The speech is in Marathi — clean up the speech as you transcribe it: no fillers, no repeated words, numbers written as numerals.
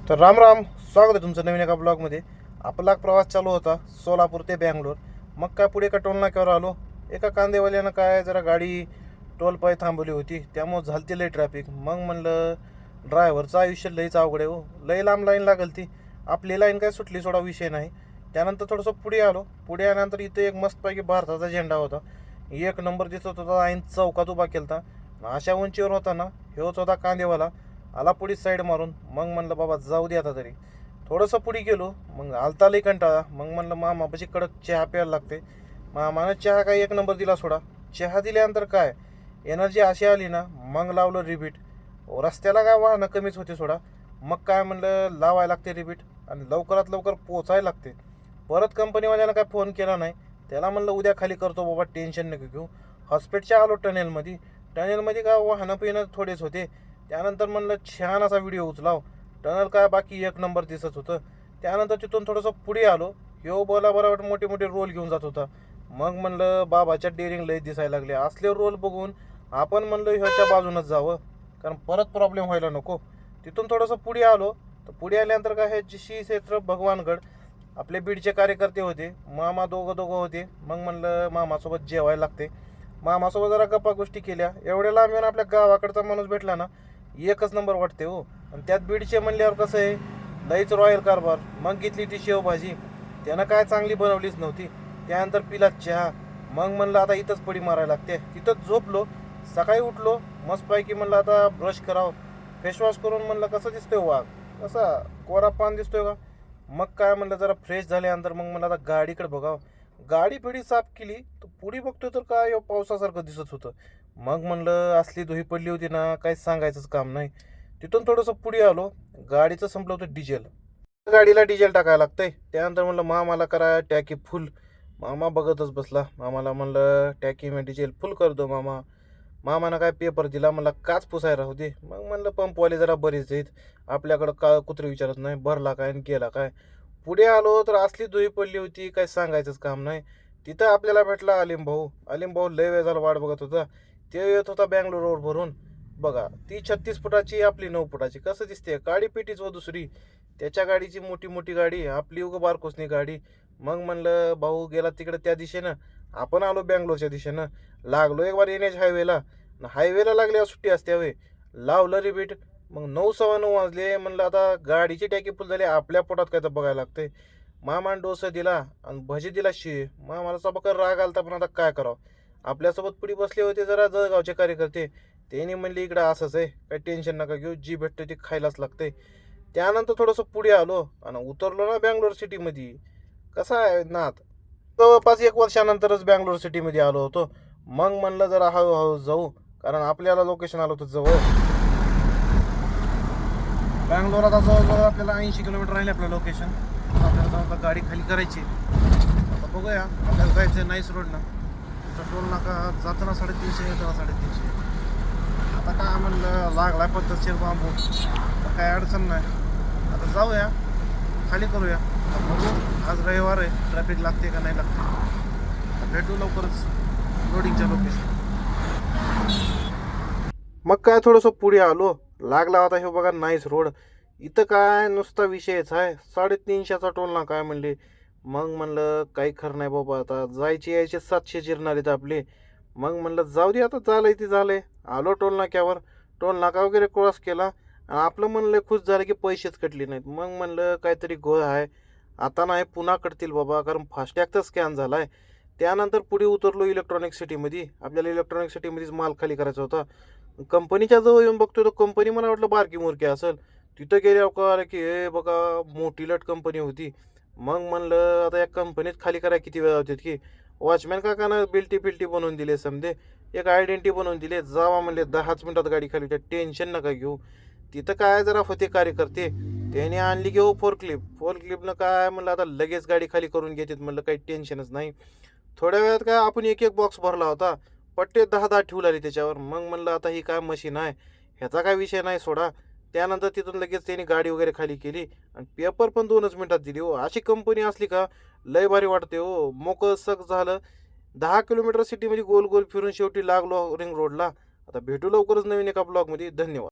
तर राम राम, स्वागत आहे तुमचं नवीन एका ब्लॉगमध्ये. आपला प्रवास चालू होता सोलापूर ते बँगलोर. मग काय पुढे एका टोल नाक्यावर आलो. एका कांदेवाल्यानं काय जरा गाडी टोल पाय थांबवली होती, त्यामुळं झालती लई ट्रॅफिक. मग म्हणलं ड्रायव्हरचं आयुष्य लईच अवघड आहे हो, लई लांब लाईन लागल ती. आपली लाईन काय सुटली, सोडा विषय नाही. त्यानंतर थोडंसं पुढे आलो. पुढे आल्यानंतर इथे एक मस्तपैकी भारताचा झेंडा होता, एक नंबर दिसत होता. ऐन चौकात उभा केलता, अशा उंचीवर होता ना. हेच होता कांदेवाला. आला पुढे साईड मारून. मग म्हणलं बाबा जाऊ दे आता तरी. थोडंसं पुढे गेलो, मग आलता लई कंटाळा. मग म्हणलं मामापाशी कडक चहा प्यायला लागते. मामानं चहा काही एक नंबर दिला सोडा. चहा दिल्यानंतर काय एनर्जी अशी आली ना, मग लावलं रिपीट. रस्त्याला काय वाहनं कमीच होते सोडा. मग काय म्हणलं लावायला लागते रिपीट, आणि लवकरात लवकर पोचायला लागते. परत कंपनीवाल्यानं काय फोन केला नाही. त्याला म्हणलं उद्या खाली करतो बाबा, टेन्शन नको घेऊ. हॉस्पिटलच्या आलो टनेलमध्ये. टनेलमध्ये काय वाहनं पिणं थोडेच होते. त्यानंतर म्हणलं छान असा व्हिडिओ उचलाव. टनल काय बाकी एक नंबर दिसत होतं. त्यानंतर तिथून थोडंसं पुढे आलो. ह्यो बोला बरोबर मोठे मोठे रोल घेऊन जात होता. मग म्हणलं बाबाच्या डेअरिंग लई दिसायला लागले. असले रोल बघून आपण म्हणलं ह्याच्या बाजूनच जावं, कारण परत प्रॉब्लेम व्हायला नको. तिथून थोडंसं पुढे आलो. तर पुढे आल्यानंतर काय हे श्री क्षेत्र भगवानगड आपले बीडचे कार्यकर्ते होते. मामा दोघं होते. मग म्हणलं मामासोबत जेवायला लागते. मामासोबत जरा गप्पा गोष्टी केल्या. एवढ्या लांब येऊन आपल्या गावाकडचा माणूस भेटला ना, एकच नंबर वाटते हो. आणि त्यात बीडचे म्हणल्यावर कसं आहे, लईच रॉयल कारभार. मग घेतली ती शेवभाजी, त्यानं काय चांगली बनवलीच नव्हती. त्यानंतर पिला चहा. मग म्हणलं आता इथंच पडी मारायला लागते. तिथंच झोपलो. सकाळी उठलो मस्तपैकी. म्हणलं आता ब्रश करावं, फेसवॉश करून म्हणलं कसं दिसतोय वाघ, कसा कोरा पान दिसतोय का. मग काय म्हणलं जरा फ्रेश झाल्यानंतर मग म्हणलं आता गाडीकडे बघावं. गाडी फिडी साफ केली तर पुढे बघतोय तर काय पावसासारखं दिसत होतं. मग म्हणलं असली धुई पडली होती ना, काहीच सांगायचंच काम नाही. तिथून थोडंसं पुढे आलो. गाडीचं संपलं होतं डिझेल. गाडीला डिझेल टाकायला लागतंय. त्यानंतर म्हणलं मामाला करा टॅकी फुल. मामा बघतच बसला. मामाला म्हणलं टॅकी मी डिझेल फुल कर दो मामा. मामानं काय पेपर दिला, मला काच पुसायला राहू दे. मग म्हणलं पंपवाले जरा बरेच आहेत, आपल्याकडं का कुत्रे विचारत नाही, भरला काय आणि गेला काय. पुढे आलो तर असली धुई पडली होती, काही सांगायचंच काम नाही. तिथं आपल्याला भेटला अलीम भाऊ. अलीम भाऊ लय वेळ झाला वाट बघत होता. ते येत होता बँगलोर रोडवरून. बघा ती 36 फुटाची, आपली 9 फुटाची. कसं दिसते, गाडी पेटीच व दुसरी. त्याच्या गाडीची मोठी मोठी गाडी, आपली उगं बारकोसनी गाडी. मग म्हणलं भाऊ गेला तिकडे त्या दिशेनं, आपण आलो बँगलोरच्या दिशेनं. लागलो एक बार NH हायवेला. हायवेला लागल्यावर सुट्टी असते हवे. लावलं रिपीट. मग 9:15 वाजले. म्हणलं आता गाडीची टॅकी फुल झाली, आपल्या पोटात काय तर बघायला लागते. मामानं डोसा दिला आणि भजी दिला शिळे. मामाला सबाकर राग आलता, पण आता काय करावं. आपल्यासोबत पुढे बसले होते जरा जळगावचे कार्यकर्ते. त्यांनी म्हणले इकडं असंच आहे, काही टेन्शन नका घेऊ, जी भेटते ती खायलाच लागते. त्यानंतर थोडंसं पुढे आलो आणि उतरलो ना बँगलोर सिटीमध्ये. कसा आहे नात, जवळपास 1 वर्षानंतरच बँगलोर सिटीमध्ये आलो होतो. मग म्हणलं जरा हळूहळू जाऊ, कारण आपल्याला लोकेशन आलं होतं जवळ. बँगलोर आता जवळजवळ आपल्याला 80 किलोमीटर राहिले आपलं लोकेशन. आपल्याला जाऊन आता गाडी खाली करायची. आता बघूया, आपल्याला जायचं आहे नाईस रोडनं. टोल नाका जाताना 350, येताना 350. आता काय म्हणलं लागलाय पद्धतशीर बांबू, तर काय अडचण नाही. आता जाऊया खाली करूया. बघू आज रविवार आहे, ट्रॅफिक लागते का नाही लागते. भेटू लवकरच लोडिंगच्या लोकेशन. मग काय थोडंसं पुढे आलो. लागला होता हे बघा नाईस रोड. इथं काय नुसता विषयच आहे, 350चा टोल नाका काय म्हणले. मग म्हणलं काही खरं नाही बाबा, आता जायचे यायचे 700 जिरणार आहेत आपले. मग म्हणलं जाऊ दे आता, झालंय ते झालंय. आलो टोल नाक्यावर. टोल नाका वगैरे क्रॉस केला आणि आपलं म्हणलं खुश झालं की पैसेच कटले नाहीत. मग म्हणलं काहीतरी घोळ आहे, आता नाही पुन्हा कटतील बाबा, कारण फास्टॅगचा स्कॅन झाला आहे. त्यानंतर पुढे उतरलो इलेक्ट्रॉनिक सिटीमध्ये. आपल्याला इलेक्ट्रॉनिक सिटीमध्येच माल खाली करायचा होता. कंपनीच्या जवळ येऊन बघतोय तर कंपनी मला वाटलं बारकी मोरकी असेल. तिथं गेल्यावर कळालं की हे बघा मोठी लट कंपनी होती. मग म्हणलं आता या कंपनीत खाली करायला किती वेळ होतात की. वॉचमॅन काकानं बिल्टी बनवून दिले समजे, एक आयडेंटिटी बनवून दिले. जावा म्हणले 10च मिनिटात गाडी खाली होत्या, टेन्शन नका घेऊ. तिथं काय जरा होते कार्यकर्ते, त्याने आणली घेऊ फोरक्लिपनं काय म्हणलं आता लगेच गाडी खाली करून घेतात. म्हणलं काही टेन्शनच नाही. थोड्या वेळात काय आपण एक बॉक्स भरला होता, पट्टे 10 ठेवू लागले त्याच्यावर. मग म्हणलं आता ही काय मशीन आहे, ह्याचा काय विषय नाही सोडा. त्यानंतर तिथून लगेच त्यांनी गाडी वगैरे खाली केली आणि पेपर पण 2च मिनिटात दिली हो. अशी कंपनी असली का लय भारी वाटते हो. मोकळं सक झालं. 10 किलोमीटर सिटीमध्ये गोल गोल फिरून शेवटी लागलो रिंग रोडला. आता भेटू लवकरच नवीन एका ब्लॉगमध्ये. धन्यवाद.